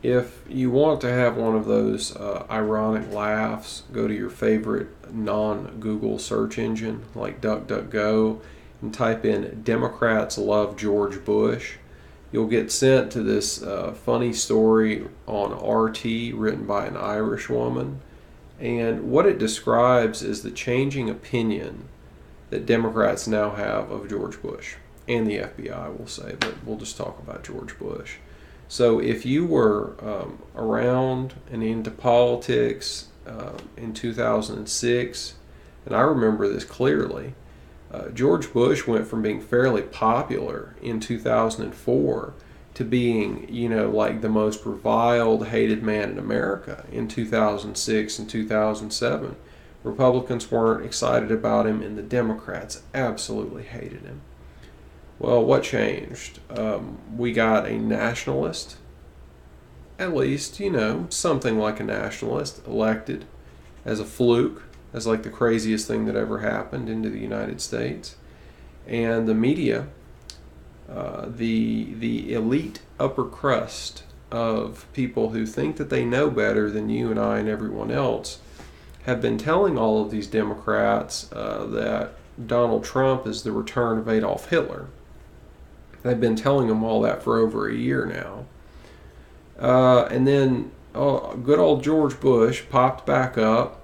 If you want to have one of those ironic laughs, go to your favorite non-Google search engine like DuckDuckGo and type in "Democrats love George Bush." You'll get sent to this funny story on RT written by an Irish woman. And what it describes is the changing opinion that Democrats now have of George Bush and the FBI, we'll say, but we'll just talk about George Bush. So if you were around and into politics in 2006, and I remember this clearly, George Bush went from being fairly popular in 2004 to being, like the most reviled, hated man in America in 2006 and 2007. Republicans weren't excited about him, and the Democrats absolutely hated him. Well, what changed? We got a nationalist, at least, something like a nationalist, elected as a fluke, as like the craziest thing that ever happened into the United States. And the media, the elite upper crust of people who think that they know better than you and I and everyone else, have been telling all of these Democrats that Donald Trump is the return of Adolf Hitler. They've been telling them all that for over a year now. And then good old George Bush popped back up,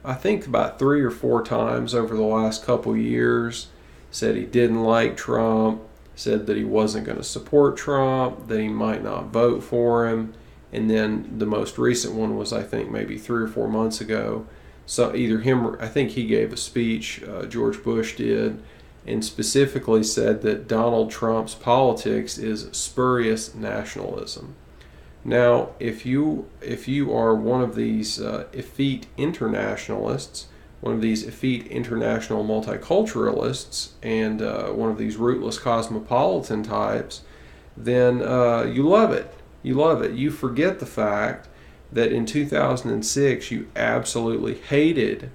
I think about 3 or 4 times over the last couple years, said he didn't like Trump, said that he wasn't going to support Trump, that he might not vote for him. And then the most recent one was, I think, maybe 3 or 4 months ago. So either him or I think he gave a speech, George Bush did, and specifically said that Donald Trump's politics is spurious nationalism. Now, if you are one of these effete internationalists, one of these effete international multiculturalists, and one of these rootless cosmopolitan types, then you love it. You love it. You forget the fact that in 2006 you absolutely hated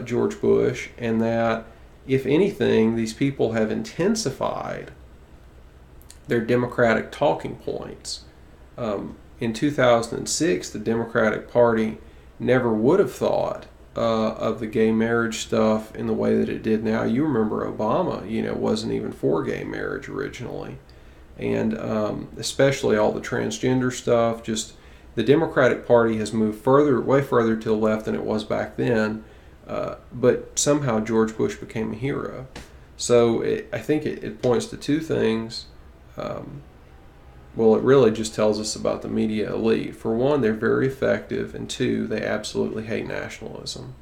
George Bush, and that if anything, these people have intensified their Democratic talking points. In 2006, the Democratic Party never would have thought of the gay marriage stuff in the way that it did now. You remember Obama, wasn't even for gay marriage originally. And especially all the transgender stuff. Just the Democratic Party has moved way further to the left than it was back then. But somehow George Bush became a hero. So I think it points to 2 things. Well, it really just tells us about the media elite. For one, they're very effective, and 2, they absolutely hate nationalism.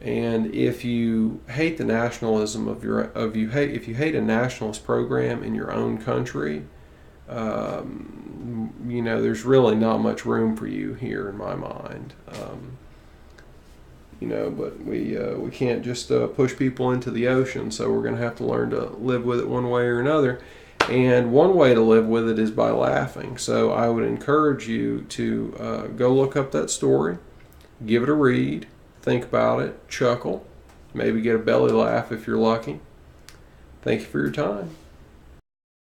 And if you hate the nationalism if you hate a nationalist program in your own country, there's really not much room for you here in my mind. But we can't just push people into the ocean, so we're going to have to learn to live with it one way or another. And one way to live with it is by laughing. So I would encourage you to go look up that story, give it a read, think about it, chuckle, maybe get a belly laugh if you're lucky. Thank you for your time.